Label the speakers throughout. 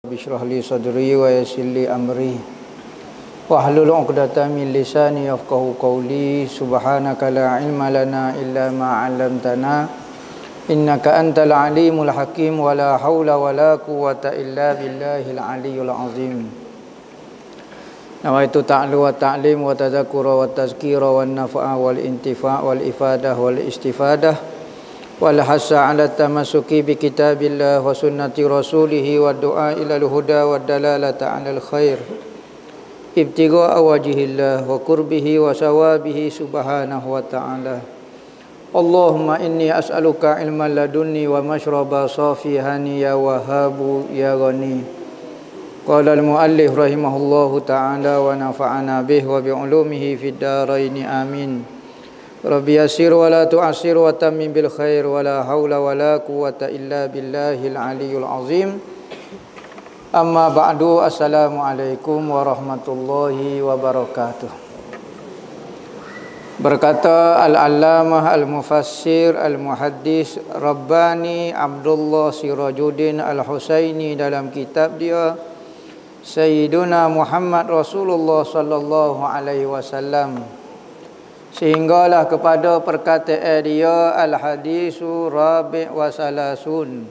Speaker 1: Bishrah li sadri wa yassir li amri wahlul 'uqdatam min lisani yafqahu qawli. Subhanaka la ilma lana illa ma 'allamtana innaka antal alimul hakim. Wa la haula wa la quwwata illa billahil aliyyil azim. Nawaitu ta'lu wa ta'lim wa tadhakkura wa tazkira wa nafa'a wal intifa' wal ifadah wal istifadah wal hasa ala tamassuki bi kitabillah wa sunnati rasulih wa du'a ila al-huda wa dalalata 'ala al-khair ibtigha'a wajhillah wa qurbihi wa sawabihi subhanahu wa ta'ala. Allahumma inni as'aluka ilman ladunni wa mashraba safihani ya wahhabu ya ghani. Qala al-muallif rahimahullahu ta'ala wa nafa'ana bihi wa bi 'ulumihi fid dharain amin. Rabbi yassir wa la tu'assir wa tammim bil khair wa la haula wa la quwwata illa billahil aliyyil azim. Amma ba'du, assalamualaikum warahmatullahi wabarakatuh. Berkata Al-Allamah Al-Mufassir Al-Muhaddis Rabbani Abdullah Sirajuddin Al-Husaini dalam kitab dia Sayyiduna Muhammad Rasulullah sallallahu alaihi wasallam, sehinggalah kepada perkataan dia al-hadisu rabi' wa salasun,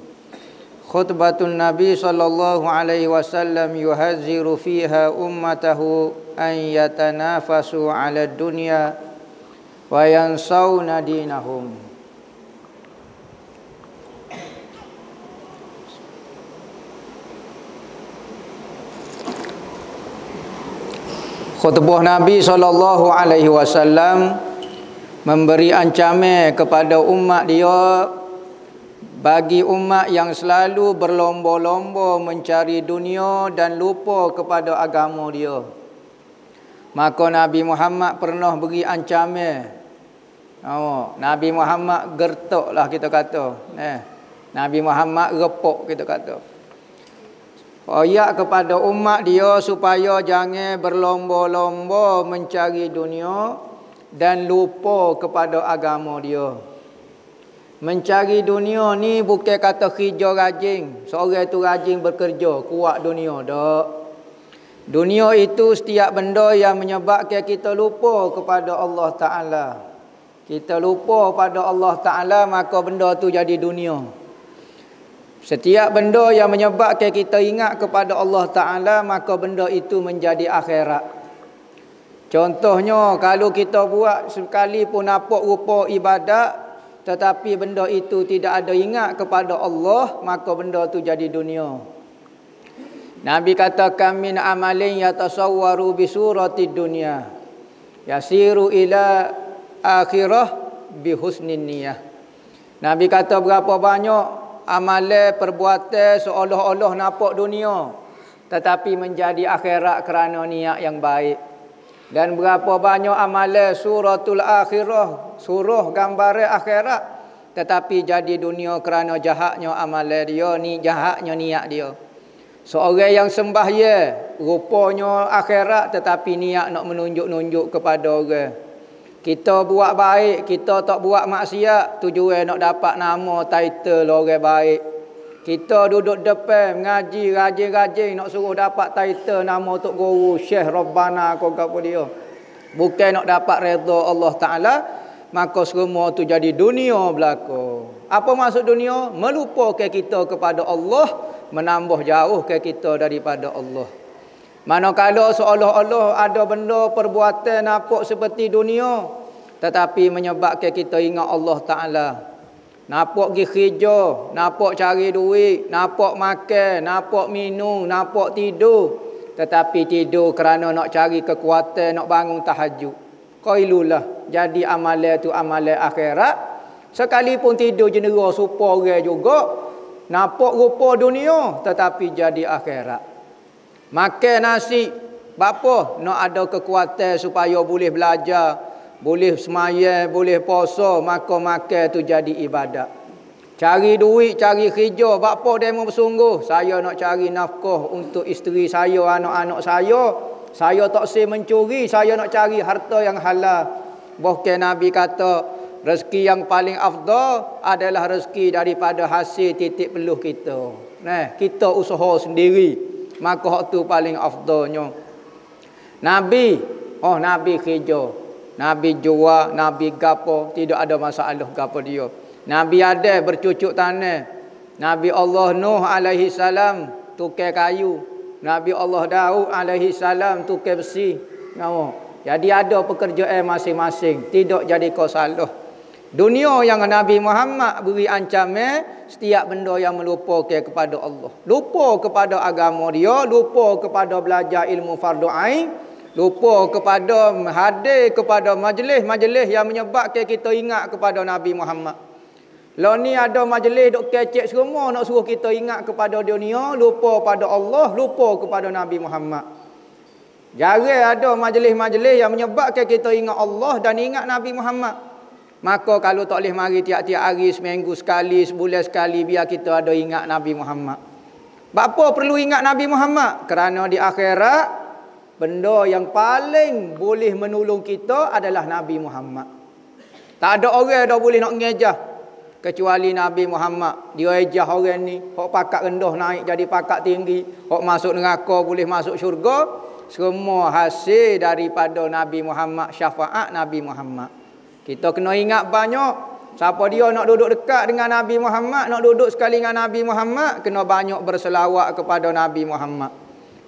Speaker 1: khutbatun Nabi sallallahu alaihi wasallam yuhadziru fiha ummatahu an yatanafasu 'ala dunya wa yansawna dinahum. Khutbah Nabi sallallahu alaihi wasallam memberi ancaman kepada umat dia, bagi umat yang selalu berlomba-lomba mencari dunia dan lupa kepada agama dia. Maka Nabi Muhammad pernah beri ancaman. Nabi Muhammad gertaklah kita kata. Nabi Muhammad repok kita kata. Ayat kepada umat dia supaya jangan berlomba-lomba mencari dunia dan lupa kepada agama dia. Mencari dunia ni bukan kata kerja rajin. Seorang tu rajin bekerja, kuat dunia. Tak. Dunia itu setiap benda yang menyebabkan kita lupa kepada Allah Ta'ala. Kita lupa pada Allah Ta'ala, maka benda tu jadi dunia. Setiap benda yang menyebabkan kita ingat kepada Allah Ta'ala, maka benda itu menjadi akhirat. Contohnya, kalau kita buat sekali pun nampak rupa ibadat, tetapi benda itu tidak ada ingat kepada Allah, maka benda itu jadi dunia. Nabi katakan min amalin yatasawwaru bi surati dunya yasiru ila akhirah bi husnin niyah. Nabi kata berapa banyak amalan perbuatan seolah-olah nampak dunia tetapi menjadi akhirat kerana niat yang baik. Dan berapa banyak amalan suratul akhirah, surah gambaran akhirat, tetapi jadi dunia kerana jahatnya amalan dia, ni jahatnya niat dia. Seorang yang sembahyang rupanya akhirat tetapi niat nak menunjuk-nunjuk kepada orang. Kita buat baik, kita tak buat maksiat, tujuan nak dapat nama, title orang baik. Kita duduk depan mengaji rajin-rajin nak suruh dapat title nama Tok Guru, Syekh Rabbana kau apa dia. Bukan nak dapat redha Allah Ta'ala, maka semua tu jadi dunia belaka. Apa maksud dunia? Melupakan kita kepada Allah, menambah jauh ke kita daripada Allah. Manakala seolah-olah ada benda perbuatan nampak seperti dunia, tetapi menyebabkan kita ingat Allah Ta'ala. Nampak pergi kerja, nampak cari duit, nampak makan, nampak minum, nampak tidur, tetapi tidur kerana nak cari kekuatan, nak bangun tahajud. Qailulah, jadi amalan tu amalan akhirat. Sekalipun tidur jendera supa orang juga, nampak rupa dunia tetapi jadi akhirat. Makan nasi, bapa nak ada kekuatan supaya boleh belajar, boleh semayang, boleh puasa, maka makan tu jadi ibadat. Cari duit, cari kerja, bapa demo bersungguh, saya nak cari nafkah untuk isteri saya, anak-anak saya. Saya tak sih mencuri, saya nak cari harta yang halal. Bahkan Nabi kata, rezeki yang paling afdal adalah rezeki daripada hasil titik peluh kita. Nah, kita usaha sendiri. Maka hak tu paling afdalnya. Nabi, Nabi kerja. Nabi jual, Nabi gapo, tidak ada masalah gapo dia. Nabi ada bercucuk tanah. Nabi Allah Nuh alaihi salam tukar kayu. Nabi Allah Daud alaihi salam tukar besi. Jadi ada pekerjaan masing-masing, tidak jadi kau salah. Dunia yang Nabi Muhammad beri ancaman setiap benda yang melupakan kepada Allah. Lupa kepada agama dia, lupa kepada belajar ilmu fardu ain, lupa kepada hadir kepada majlis-majlis yang menyebabkan kita ingat kepada Nabi Muhammad. Lah ni ada majlis duk kecek semua nak suruh kita ingat kepada dunia, lupa pada Allah, lupa kepada Nabi Muhammad. Jarang ada majlis-majlis yang menyebabkan kita ingat Allah dan ingat Nabi Muhammad. Maka kalau tak boleh mari tiap-tiap hari, seminggu sekali, sebulan sekali, biar kita ada ingat Nabi Muhammad. Apa perlu ingat Nabi Muhammad? Kerana di akhirat, benda yang paling boleh menolong kita adalah Nabi Muhammad. Tak ada orang dah boleh nak ngejah kecuali Nabi Muhammad. Dia ejah orang ni, hok pakat rendah naik jadi pakat tinggi, hok masuk neraka boleh masuk syurga. Semua hasil daripada Nabi Muhammad, syafaat Nabi Muhammad. Kita kena ingat banyak. Siapa dia nak duduk dekat dengan Nabi Muhammad, nak duduk sekali dengan Nabi Muhammad, kena banyak berselawat kepada Nabi Muhammad.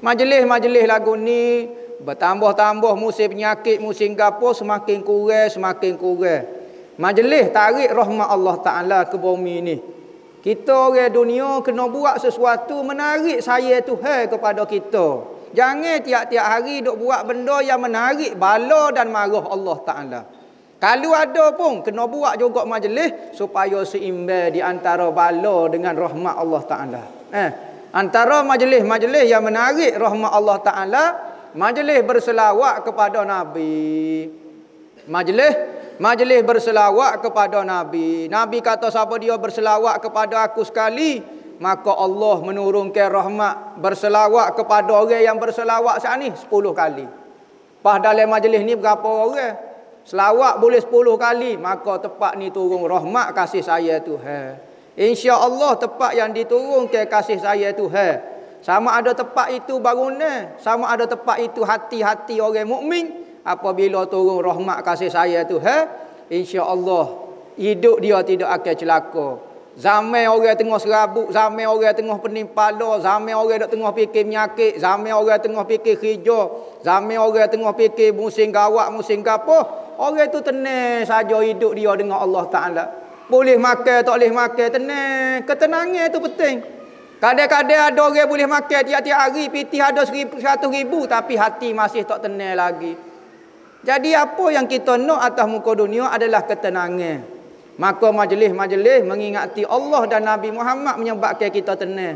Speaker 1: Majlis-majlis lagu ni bertambah-tambah, musim penyakit, musim gapo semakin kurang. Majlis tarik rahmat Allah Ta'ala ke bumi ni. Kita orang dunia kena buat sesuatu menarik saya Tuhan kepada kita. Jangan tiap-tiap hari duk buat benda yang menarik bala dan marah Allah Ta'ala. Kalau ada pun kena buat juga majlis supaya seimbang di antara bala dengan rahmat Allah Ta'ala. Antara majlis-majlis yang menarik rahmat Allah Ta'ala, majlis berselawat kepada Nabi. Majlis berselawat kepada Nabi. Nabi kata siapa dia berselawat kepada aku sekali, maka Allah menurunkan rahmat berselawat kepada orang yang berselawat saat ni 10 kali. Pas dalam majlis ni berapa orang? Selawat boleh 10 kali, maka tepat ni turun rahmat kasih saya Tuhan. Insya-Allah tepat yang diturunkan kasih saya Tuhan. Sama ada tepat itu bangunan, sama ada tepat itu hati-hati orang mukmin. Apabila turun rahmat kasih saya Tuhan, insya-Allah hidup dia tidak akan celaka. Zaman orang tengah serabut, zaman orang tengah pening kepala, zaman orang dok tengah fikir penyakit, zaman orang tengah fikir kerja, zaman orang tengah fikir musim gawat, musim gapo, orang tu tenang saja hidup dia dengan Allah Ta'ala. Boleh makan, tak boleh makan, tenang. Ketenangan tu penting. Kadang-kadang ada orang boleh makan tiap-tiap hari, pitih ada 100,000, tapi hati masih tak tenang lagi. Jadi apa yang kita nak atas muka dunia adalah ketenangan. Maka majlis-majlis mengingati Allah dan Nabi Muhammad menyebabkan kita tenang.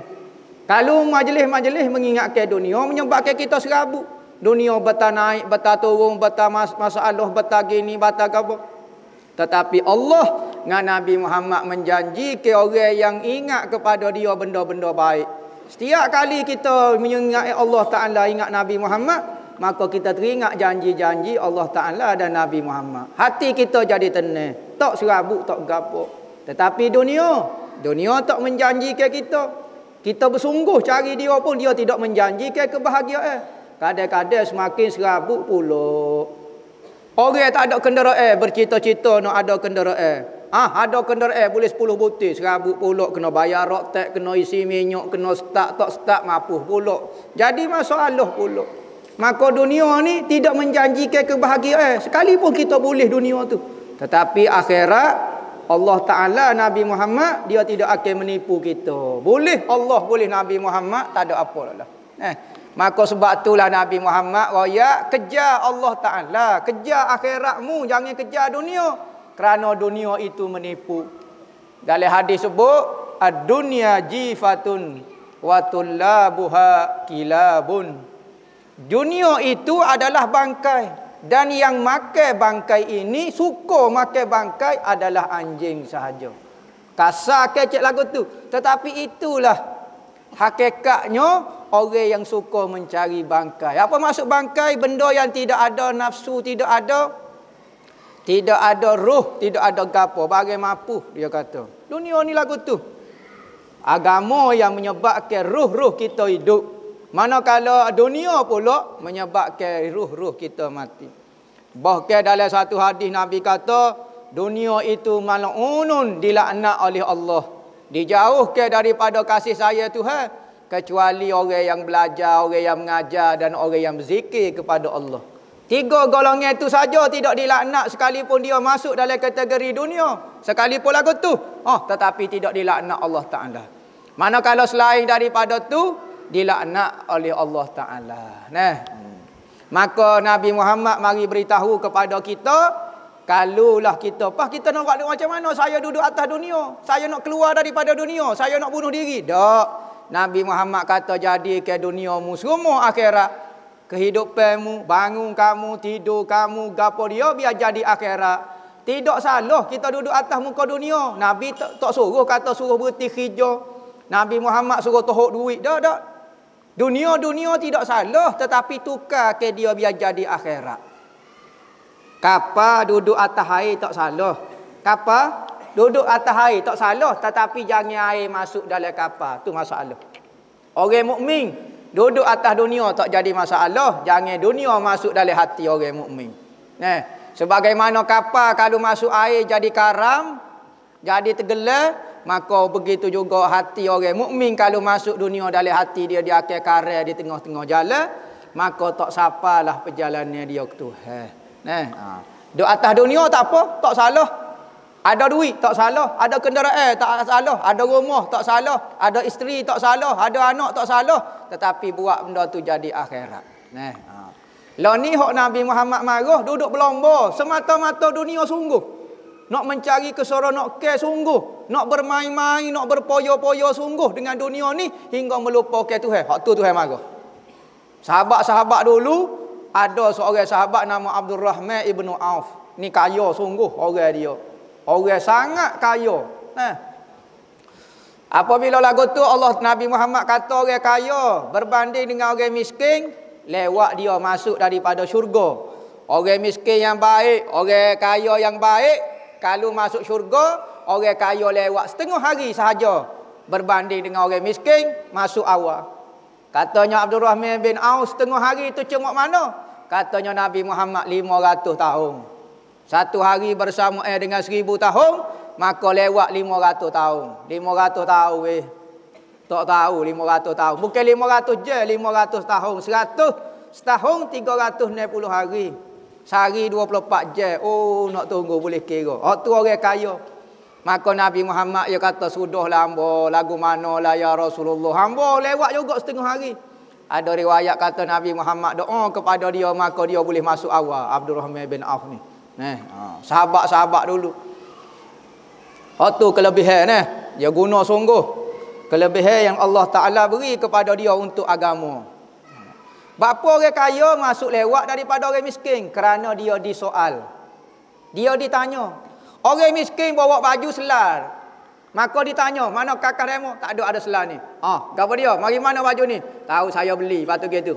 Speaker 1: Kalau majlis-majlis mengingatkan dunia menyebabkan kita serabut. Dunia betah naik, betah turun, betah masalah, betah gini, betah apa. Tetapi Allah dengan Nabi Muhammad menjanjikan orang yang ingat kepada dia benda-benda baik. Setiap kali kita mengingat Allah Ta'ala, ingat Nabi Muhammad, maka kita teringat janji-janji Allah Ta'ala dan Nabi Muhammad. Hati kita jadi tenang. Tak serabut, tak gapo. Tetapi dunia tak menjanjikan kita. Kita bersungguh cari dia pun dia tidak menjanjikan kebahagiaan. Kadang-kadang semakin serabut pula. Orang tak ada kenderaan bercita-cita nak ada kenderaan. Ada kenderaan boleh 10 butir, serabut pula, kena bayar rotek, kena isi minyak, kena start, tak start, mapuh pula. Jadi masalah pula. Maka dunia ni tidak menjanjikan kebahagiaan. Sekalipun kita boleh dunia tu. Tetapi akhirat Allah Ta'ala, Nabi Muhammad, dia tidak akan menipu kita. Boleh Allah, boleh Nabi Muhammad, tak ada apa lah. Maka sebab itulah Nabi Muhammad raya kejar Allah Ta'ala, kejar akhiratmu, jangan kejar dunia. Kerana dunia itu menipu. Dalam hadis sebut, ad-dunya jifatun wa tullabuha kilabun. Dunia itu adalah bangkai. Dan yang makan bangkai ini, suka makan bangkai adalah anjing sahaja. Kasar kecek lagu tu. Tetapi itulah hakikatnya orang yang suka mencari bangkai. Apa maksud bangkai? Benda yang tidak ada nafsu, tidak ada ruh, tidak ada gapo. Bagai mapuh dia kata. Dunia ni lagu tu. Agama yang menyebabkan ruh-ruh kita hidup. Manakala dunia pula menyebabkan ruh-ruh kita mati. Bahkan dalam satu hadis Nabi kata, dunia itu mal'unun, dilaknat oleh Allah. Dijauhkan daripada kasih sayang Tuhan, kecuali orang yang belajar, orang yang mengajar dan orang yang berzikir kepada Allah. 3 golongan itu saja tidak dilaknat sekalipun dia masuk dalam kategori dunia. Sekalipun lagu tu, tetapi tidak dilaknat Allah Ta'ala. Manakala selain daripada tu, dilaknat oleh Allah Ta'ala. Maka Nabi Muhammad mari beritahu kepada kita, kalulah kita nak buat macam mana? Saya duduk atas dunia, saya nak keluar daripada dunia, saya nak bunuh diri. Tak. Nabi Muhammad kata, jadi ke duniamu semua akhirat. Kehidupanmu, bangun kamu, tidur kamu, gapo dia biar jadi akhirat. Tidak salah kita duduk atas muka dunia. Nabi tak suruh kata suruh berhenti kerja. Nabi Muhammad suruh tohok duit. Tak. Dunia tidak salah, tetapi tukar ke dia biar jadi akhirat. Kapal duduk atas air tak salah. Kapal duduk atas air tak salah, tetapi jangan air masuk dalam kapal. Tu masalah. Orang mukmin duduk atas dunia tak jadi masalah, jangan dunia masuk dalam hati orang mukmin. Sebagaimana kapal kalau masuk air jadi karam, jadi tenggelam, maka begitu juga hati orang mukmin kalau masuk dunia dalam hati dia akan karam di tengah-tengah jalan, maka tak sapalah perjalanan dia ke Tuhan. Duduk atas dunia tak apa, tak salah. Ada duit tak salah, ada kenderaan tak salah, ada rumah tak salah, ada isteri tak salah, ada anak tak salah, tetapi buat benda tu jadi akhirat. Lah ni hak Nabi Muhammad marah duduk berlomba semata-mata dunia sungguh. Nak mencari keseronokan sungguh, nak bermain-main, nak berpoyo-poyo sungguh dengan dunia ni hingga melupakan Tuhan. Hak tu Tuhan marah. Sahabat-sahabat dulu ada seorang sahabat nama Abdul Rahman ibnu Auf. Ni kaya sungguh orang dia. Orang sangat kaya. Apabila lagu tu Allah Nabi Muhammad kata orang kaya berbanding dengan orang miskin, lewat dia masuk daripada syurga. Orang miskin yang baik, orang kaya yang baik, kalau masuk syurga, orang kaya lewat setengah hari sahaja berbanding dengan orang miskin masuk awal. Katanya Abdul Rahman bin Auf, setengah hari itu cuma mana? Katanya Nabi Muhammad 500 tahun. Satu hari bersama dengan 1000 tahun, maka lewat 500 tahun. 500 tahun tak tahu 500 tahun. Bukan 500 je, 500 tahun. 100 setahun 360 hari. Sehari 24 je. Oh, nak tunggu boleh kira. Tu orang kaya. Maka Nabi Muhammad dia kata, sudahlah hamba, lagu manalah ya Rasulullah. Hamba lewat juga setengah hari. Ada riwayat kata Nabi Muhammad doa kepada dia, maka dia boleh masuk awal. Abdul Rahman bin Auf ni. Sahabat-sahabat dulu. Tu kelebihan dia guna sungguh. Kelebihan yang Allah Ta'ala beri kepada dia untuk agama. Bapa orang kaya masuk lewat daripada orang miskin kerana dia disoal. Dia ditanya. Orang miskin bawa baju selar. Maka ditanya, mana kakak demo? Tak ada selar ni. Apa dia? Mari mana baju ni? Tahu saya beli. Lepas tu gitu.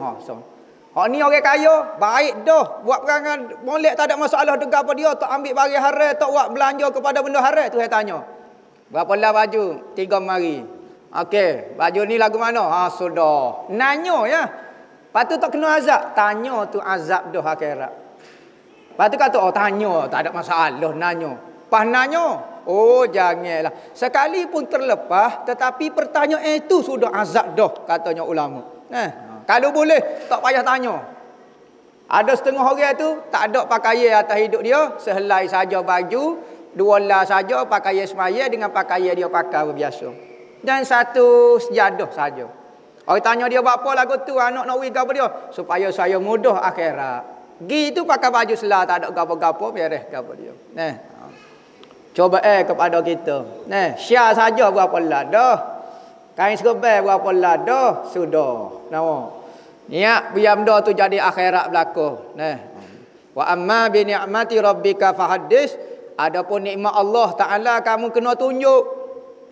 Speaker 1: Ni orang kaya, baik dah. Buat perangan molek tak ada masalah. Dengar apa dia, tak ambil barang haram, tak buat belanja kepada benda haram. Tu saya tanya. Berapa lah baju? 3 mari. Okey, baju ni lagu mana? Sudah. Nanya ya. Lepas tu tak kena azab. Tanya tu azab dah akhirat. Lepas tu kata, tanya. Tak ada masalah, nanya. Pas nanya. Janganlah. Sekalipun terlepas, tetapi pertanyaan itu sudah azab dah, katanya ulama. Kalau boleh, tak payah tanya. Ada setengah orang tu, tak ada pakaian atas hidup dia, sehelai saja baju, 2 lah saja pakaian semaya dengan pakaian dia pakai biasa. Dan 1 sejadah saja. Orang tanya dia buat apa lagu tu, anak nak wig apa dia? Supaya saya mudah akhirat. Gitu pakai baju selah, tak ada gapo-gapo, beres gapo dia. Coba kepada kita. Share saja berapa lah dah. Kain serba berapa lah dah. Sudah. Niat biar benda tu jadi akhirat berlaku. Wa amma bi ni'mati rabbika fahaddis. Adapun nikmat Allah Ta'ala kamu kena tunjuk.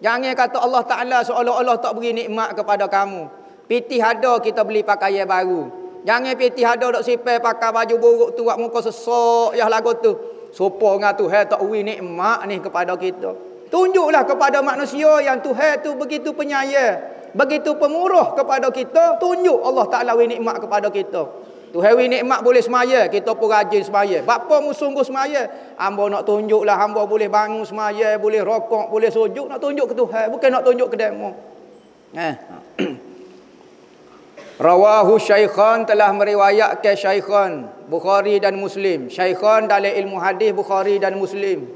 Speaker 1: Jangan kata Allah Ta'ala seolah-olah tak beri nikmat kepada kamu. Pitih ada kita beli pakaian baru. Jangan pitih ada dok sipai pakai baju buruk tu buat muka sesak ya lagu tu. Sopo ngah tu tak beri nikmat ni kepada kita. Tunjuklah kepada manusia yang Tuhan tu begitu penyayang, begitu pemurah kepada kita. Tunjuk Allah Ta'ala wi nikmat kepada kita. Tuhan wi nikmat boleh semaya, kita pun rajin semaya. Bapa mu sungguh semaya. Hamba nak tunjuklah hamba boleh bangun semaya, boleh rokok, boleh sujud, nak tunjuk ke Tuhan, bukan nak tunjuk ke demo. Rawahu Syaikhan, telah meriwayatkan Syaikhan Bukhari dan Muslim. Syaikhan dalam ilmu hadis Bukhari dan Muslim.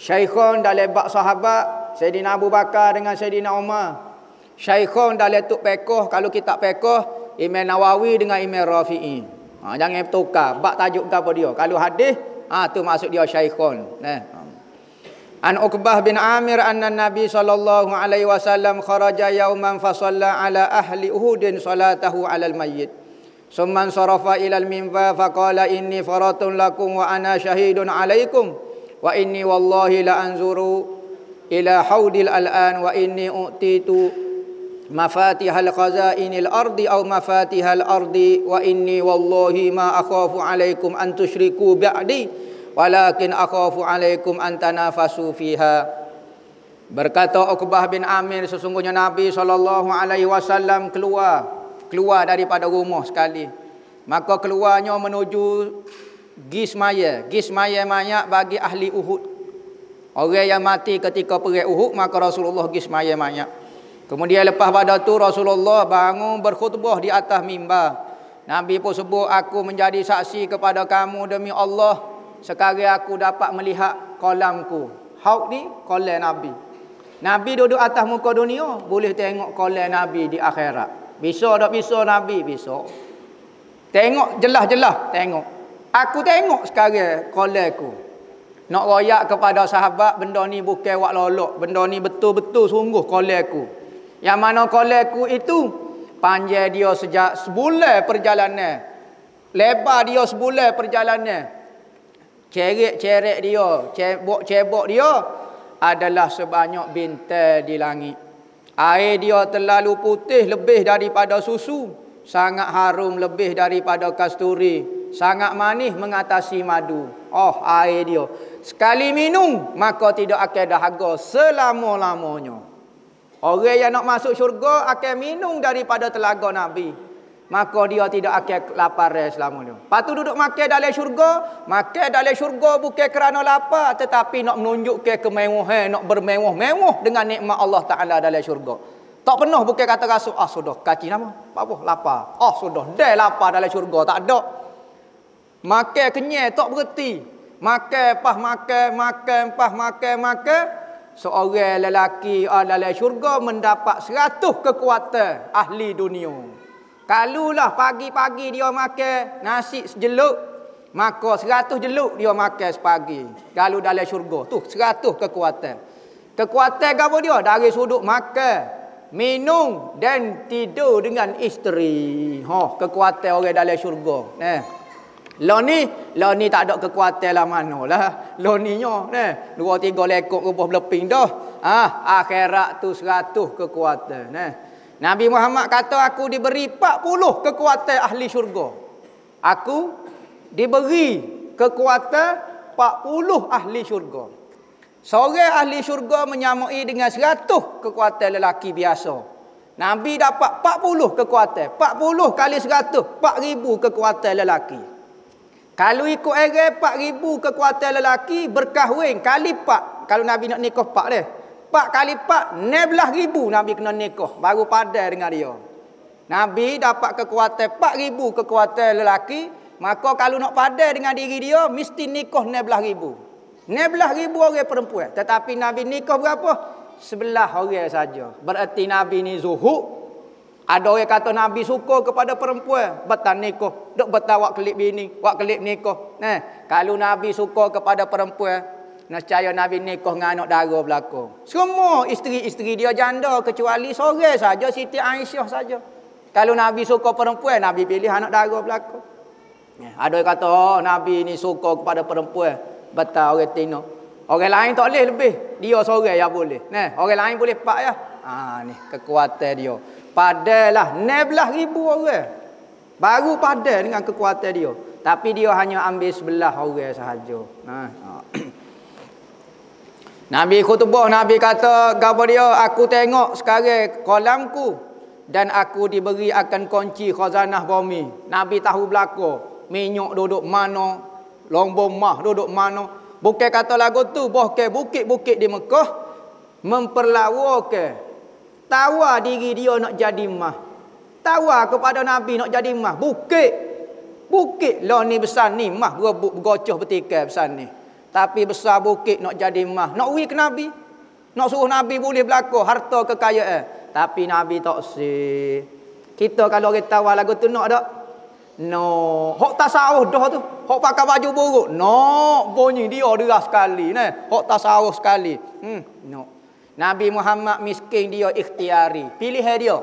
Speaker 1: Syaikhan dalam bab sahabat Sayyidina Abu Bakar dengan Sayyidina Umar. Syaikhan dalam tuk pekoh, kalau kitab pekoh Imam Nawawi dengan Imam Rafi'i. Jangan tukar bab tajuk apa dia. Kalau hadis tu maksud dia Syaikhan. An Uqbah bin Amir anna Nabi sallallahu alaihi wasallam kharaja yauman fa shalla ala ahli Uhudin salatahu ala al-mayyit. Summa sarafa ila al-minbar fa qala inni faratun lakum wa ana syahidun alaikum wa inni wallahi la anzuru ila haudil al-an wa inni utitu mafatihal khazainil ardi aw mafatihal ardi wa inni wallahi ma akhafu alaikum an tusyriku ba'di walakin akhafu alaikum an tanafasu fiha. Berkata Uqbah bin Amir, sesungguhnya Nabi SAW keluar daripada rumah sekali. Maka keluarnya menuju Gismaya. Gismaya banyak bagi ahli Uhud. Orang yang mati ketika perang Uhud, maka Rasulullah Gismaya banyak. Kemudian lepas pada tu Rasulullah bangun berkhutbah di atas mimbar. Nabi pun sebut, aku menjadi saksi kepada kamu demi Allah, sekarang aku dapat melihat kolamku. Haud ni kolam Nabi. Nabi duduk atas muka dunia, boleh tengok kolam Nabi di akhirat. Bisa tak bisa Nabi? Bisa. Tengok jelas-jelas, tengok. Aku tengok sekarang kolamku. Nak royak kepada sahabat, benda ni bukan wak lolok, benda ni betul-betul sungguh kolamku. Yang mana kolamku itu panjang dia sejak sebulan perjalanan, lebar dia sebulan perjalanan. Ceret-ceret dia, cebok dia adalah sebanyak bintang di langit. Air dia terlalu putih lebih daripada susu, sangat harum lebih daripada kasturi, sangat manis mengatasi madu. Oh, air dia sekali minum maka tidak akan dahaga selama-lamanya. Orang yang nak masuk syurga akan minum daripada telaga Nabi, maka dia tidak akan lapar selamanya. Lepas tu duduk makan dalam syurga. Makan dalam syurga bukan kerana lapar, tetapi nak menunjukkan kemewahan, nak bermewah-mewah dengan nikmat Allah Ta'ala dalam syurga. Tak pernah bukan kata rasul, sudah kaki nama, apa lapar. Sudah dah lapar dalam syurga, tak ada. Makan kenyang tak berhenti. Makan pah makan pah makan. Seorang lelaki dalam syurga mendapat 100 kekuatan ahli dunia. Kalulah pagi-pagi dia makan nasi sejeluk, maka 100 jeluk dia makan sepagi. Kalau dalam syurga tu 100 kekuatan. Kekuatan apa dia? Dari sudut makan, minum dan tidur dengan isteri. Kekuatan orang dalam syurga. Lo ni tak ada kekuatan lah manalah. Lo ni nya 2-3 lekuk rubuh beleping dah. Akhirat tu 100 kekuatan. Nabi Muhammad kata, aku diberi 40 kekuatan ahli syurga. Aku diberi kekuatan 40 ahli syurga. Seorang ahli syurga menyamai dengan 100 kekuatan lelaki biasa. Nabi dapat 40 kekuatan. 40 kali 100, 4,000 kekuatan lelaki. Kalau ikut era 4,000 kekuatan lelaki berkahwin kali 4. Kalau Nabi nak nikah 4 dia. 4 kali 4, 16,000 Nabi kena nikah. Baru padan dengan dia. Nabi dapat kekuatan 4,000 kekuatan lelaki. Maka kalau nak padan dengan diri dia, mesti nikah 16,000. 16,000 orang perempuan. Tetapi Nabi nikah berapa? 11 orang saja. Berarti Nabi ni zuhud. Ada orang kata Nabi suka kepada perempuan. Betul nikah. Duk betul wak kelip bini, wak kelip nikah. Kalau Nabi suka kepada perempuan, nescaya Nabi nikah dengan anak dara belakang. Semua isteri-isteri dia janda kecuali seorang saja, Siti Aisyah saja. Kalau Nabi suka perempuan, Nabi pilih anak dara belakang. Ada yang kata, Nabi ni suka kepada perempuan. Betul orang tino. Orang lain tak boleh lebih. Dia seorang yang boleh. Orang lain boleh 4 ya. Ni kekuatan dia. Padalah 16,000 orang. Baru padan dengan kekuatan dia. Tapi dia hanya ambil 11 orang sahaja. Nabi khutbah, Nabi kata kepada dia, aku tengok sekarang kolamku dan aku diberi akan kunci khazanah bumi. Nabi tahu belaka, minyak duduk mana, lombong mah duduk mana. Bukan kata lagu tu, bukan bukit-bukit di Mekah memperlawakan, tawar diri dia nak jadi mah. Tawar kepada Nabi nak jadi mah. Bukit lah ni besar ni mah bergocoh bertikai besar ni. Tapi besar bukit nak jadi mah. Nak ui ke Nabi. Nak suruh Nabi boleh berlaku harta kekayaan. Tapi Nabi tak sih. Kita kalau orang tawar lagu tu nak tak? No. Hok tasawuf dah tu. Hok pakai baju buruk. No. Bunyi dia deras sekali. Hok tasawuf sekali. No. Nabi Muhammad miskin dia ikhtiari. Pilihan dia.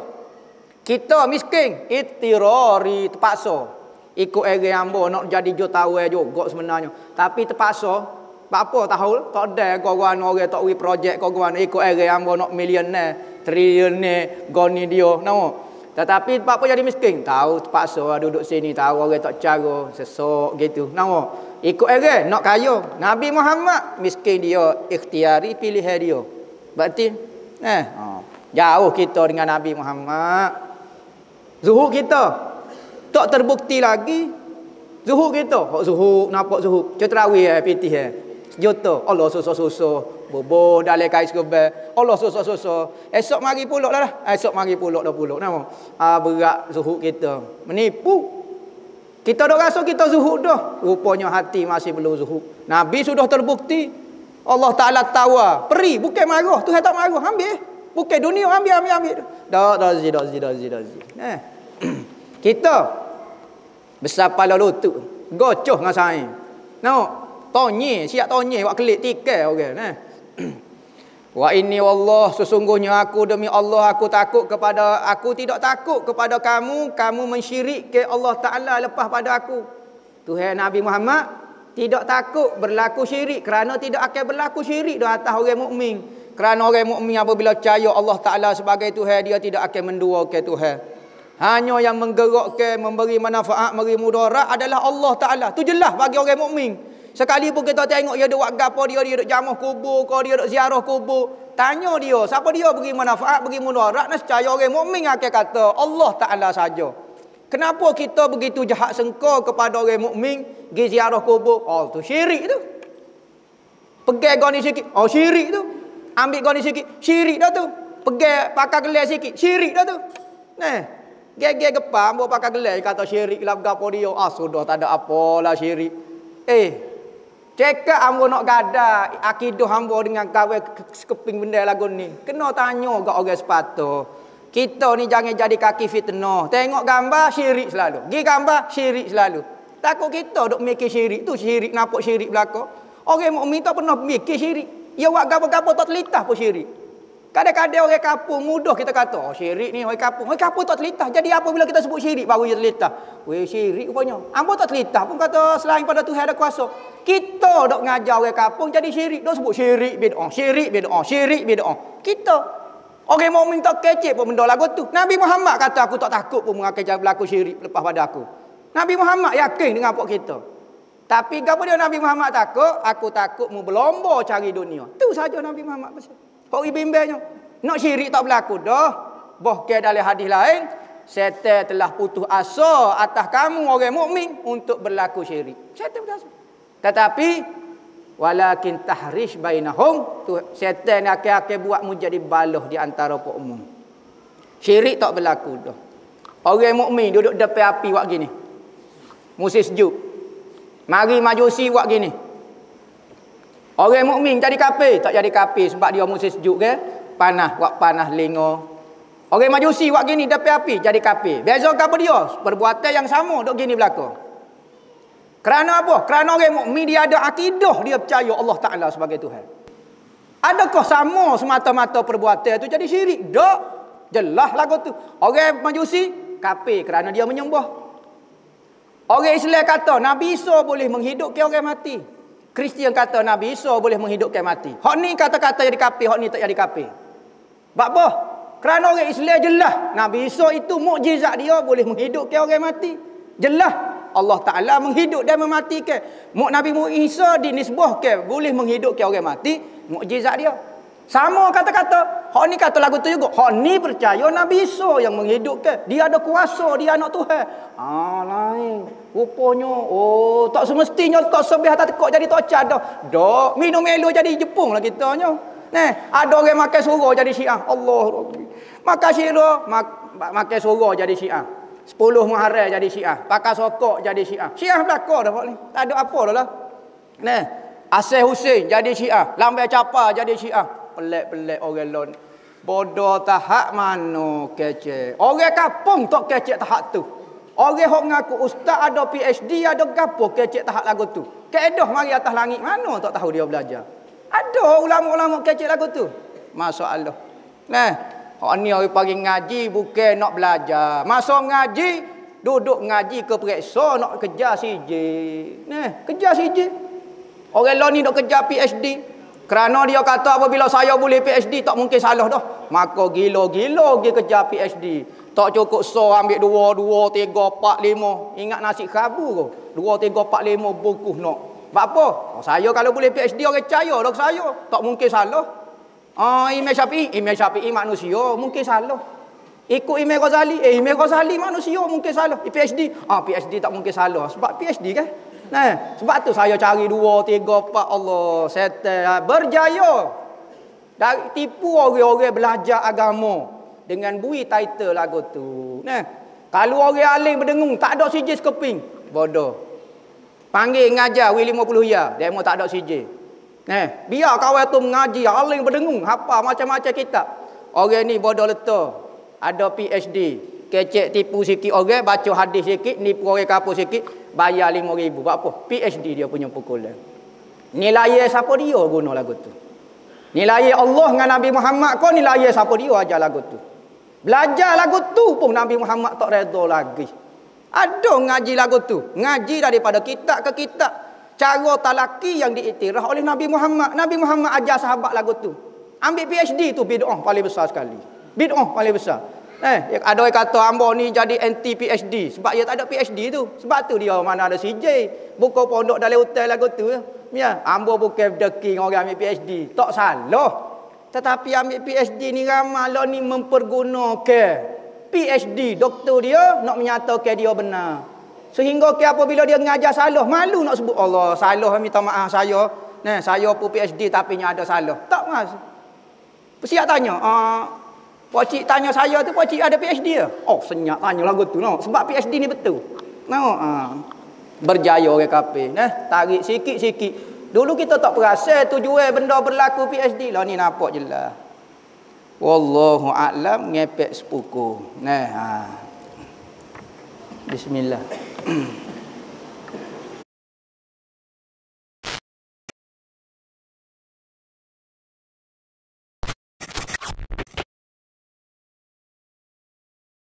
Speaker 1: Kita miskin. Ikhtirari terpaksa. Ikut area ambo nak jadi jutawan juga sebenarnya. Tapi terpaksa. Apa tahu? Tak ada korang orang tak wi projek korang ikut area ambo nak millionaire, trillionaire, goni dia. Nama. Tetapi apa jadi miskin? Tahu terpaksa duduk sini, tahu orang tak cara, sesok gitu. Nama. Ikut area nak kaya. Nabi Muhammad miskin dia ikhtiari pilihan dia. Berarti jauh kita dengan Nabi Muhammad. Zuhud kita tak terbukti lagi. Zuhud kita. Hak zuhud, nampak zuhud. Cetrawih pitih sejuta. Allah susah-susah. Boboh dalam kais kebal. Allah susah-susah. Esok mari pulak dah. Esok mari pulak dah pulak. Nama. Berat zuhud kita. Menipu. Kita dah rasa kita zuhud dah. Rupanya hati masih belum zuhud. Nabi sudah terbukti. Allah Ta'ala tawar. Peri. Bukan marah. Tuhan tak marah. Ambil. Bukan dunia. Ambil. Dah zi. Kita. Besar pala lutut. Gocoh dengan saya. Tonye. Siap tonye. Buat kelik tikai orang. Wa inni wallah. Sesungguhnya aku demi Allah. Aku tidak takut kepada kamu. Kamu mensyirik ke Allah Ta'ala lepas pada aku. Tuhan Nabi Muhammad tidak takut berlaku syirik. Kerana tidak akan berlaku syirik di atas orang mukmin. Kerana orang mukmin apabila percaya Allah Ta'ala sebagai Tuhan, dia tidak akan menduakan Tuhan. Hanya yang menggerakkan, memberi manfaat, memberi mudarat adalah Allah Ta'ala. Itu jelas bagi orang mukmin. Sekalipun kita tengok dia ada buat gapo, dia duk jamah kubur, dia duk ziarah kubur. Tanya dia, siapa dia beri manfaat, beri mudarat. Nescaya orang mukmin akan kata Allah Ta'ala saja. Kenapa kita begitu jahat sengkau kepada orang mukmin pergi ziarah kubur? Oh, tu syirik tu. Pegang goni sikit, oh syirik tu. Ambil goni sikit, syirik dah tu. Pegang pakai gelas sikit, syirik dah tu. Gege gepa ambo pakai gelas kata syirik lah gapo dia. Sudah tak ada apalah syirik. Cekak ambo nak gada akidah ambo dengan kawan sekeping benda lagu ni. Kena tanya ke orang sepatu. Kita ni jangan jadi kaki fitnah. Tengok gambar syirik selalu. Gi gambar syirik selalu. Takut kita duk mikir syirik tu syirik nampak syirik belaka. Orang mukmin tak pernah mikir syirik. Ya buat gapo-gapo tak telitah pun syirik. Kadang-kadang orang kapung mudah kita kata, syirik ni orang kapung. Orang kapung tak telitah. Jadi apa bila kita sebut syirik baru dia telitah. Weh syirik rupanya. Ambo tak telitah pun kata selain pada Tuhan ada kuasa. Kita dok ngajar orang kapung jadi syirik. Dok sebut syirik bid'ah, syirik bid'ah, syirik bid'ah. Kita orang mukmin tak kecek pun benda lagu tu. Nabi Muhammad kata aku tak takut pun mengakai berlaku syirik lepas pada aku. Nabi Muhammad yakin dengan apa kita. Tapi gapo dia Nabi Muhammad takut? Aku takut mu berlomba cari dunia. Tu saja Nabi Muhammad pesan. Kau bimbangnya. Nak syirik tak berlaku dah. Bahkan dalam hadis lain, syaitan telah putus asa atas kamu orang mukmin untuk berlaku syirik. Syaitan putus asa. Tetapi walakin tahrish bainahum, syaitan akan buat menjadi balah di antara kaum umum. Syirik tak berlaku dah. Orang mukmin duduk depan api buat gini. Musim sejuk. Mari majusi buat gini. Orang mukmin jadi kafir, tak jadi kafir sebab dia musim sejuk ke? Panas, buat panas lingo. Orang majusi buat gini depan api jadi kafir. Beza apa dia? Perbuatan yang sama dok gini berlaku. Kerana apa? Kerana orang mukmin dia ada akidah, dia percaya Allah Taala sebagai Tuhan. Adakah sama semata-mata perbuatan itu jadi syirik? Tak. Jelas lagu tu. Orang majusi kafir kerana dia menyembah. Orang Islam kata Nabi Isa boleh menghidupkan orang mati. Kristian kata Nabi Isa boleh menghidupkan mati. Hak ni kata-kata jadi kafir, hak ni tak jadi kafir. Sebab apa? Kerana orang Islam jelas Nabi Isa itu mukjizat dia boleh menghidupkan orang mati. Jelas Allah Ta'ala menghidup dan mematikan. Nabi Isa dinisbahkan boleh menghidupkan orang mati. Mukjizat dia. Sama kata-kata. Hak ni kata lagu tu juga. Hak ni percaya Nabi Isa yang menghidupkan. Dia ada kuasa, dia anak Tuhan. Lain. Rupanya, tak semestinya tak sebih atas tekuk jadi tak cadah. Dak, minum melo jadi Jepun lah kitanya. Ada orang makan surau jadi Syiah. Allah. Makan sirah, makan surau jadi Syiah. 10 Muharram jadi Syiah. Pakai sokok jadi Syiah. Syiah belakang dah Pak ni. Tak ada apa dah lah. Asy Hussein jadi Syiah. Lambai Capa jadi Syiah. Pelik-pelik orang lon. Bodoh tahap mana kecek. Orang kampung tak kecek tahap tu. Orang hok ngaku ustaz ada PhD ada gapo kecek tahap lagu tu. Keedah mari atas langit mana tak tahu dia belajar. Ada ulama-ulama kecek lagu tu. Masya-Allah. Hak ni orang pagi ngaji bukan nak belajar. Masa ngaji duduk ngaji ke periksa nak kejar CJ. Kejar CJ. Orang lain ni nak kejar PhD. Kerana dia kata apabila saya boleh PhD tak mungkin salah dah. Maka gila-gila dia kejar PhD. Tak cukup ambil 2, 3, 4, 5. Ingat nasi khabu ke? 2, 3, 4, 5 bungkus nak. Sebab apa? Saya kalau boleh PhD orang percaya dah saya. Tak mungkin salah. Imam Syafi'i manusia mungkin salah. Ikut Imam Ghazali. Imam Ghazali manusia mungkin salah. PhD. PhD tak mungkin salah. Sebab PhD kan? Sebab tu saya cari 2, 3, 4 Allah setel berjaya. Dari tipu orang-orang belajar agama dengan bui title lagu tu. Kalau orang alim berdengung tak ada CJ sekeping, bodoh. Panggil ngajar W50 ya, demo tak ada CJ. Biar kawan tu mengaji alim berdengung, hafal macam-macam kitab. Orang ni bodoh letak. Ada PhD, kecek tipu sikit orang, baca hadis sikit, nipu orang kapur sikit, bayar 5,000. Buat apa? PhD dia punya pukulan. Nilai siapa dia guna lagu tu? Nilai Allah dengan Nabi Muhammad kau nilai siapa dia ajar lagu tu? Belajar lagu tu pun Nabi Muhammad tak redha lagi. Ada ngaji lagu tu. Ngaji daripada kitab ke kitab. Cara talaki yang diiktiraf oleh Nabi Muhammad. Nabi Muhammad ajar sahabat lagu tu. Ambil PhD tu bid'ah paling besar sekali. Bid'ah paling besar. Ada yang kata hamba ni jadi anti PhD sebab dia tak ada PhD tu. Sebab tu dia mana ada CJ. Buka pondok dalam hotel lagu tu. Ya, hamba bukan deking orang ambil PhD. Tak salah. Tetapi ambil PhD ni ramai lah ni mempergunakan PhD doktor dia nak menyatakan dia benar. Sehingga apabila dia ngajar salah, malu nak sebut Allah, salah minta maaf saya. Saya pun PhD tapi ada salah. Tak mas. Siap tanya, Pak cik tanya saya tu, Pak cik ada PhD ke? Senyap tanya lagu tu. Sebab PhD ni betul. Berjaya orang kafir. Tarik sikit-sikit. Dulu kita tak perasan tujuan benda berlaku PhD. Lah ni nampak jelas. Wallahu a'lam ngepek sepuku. Bismillah.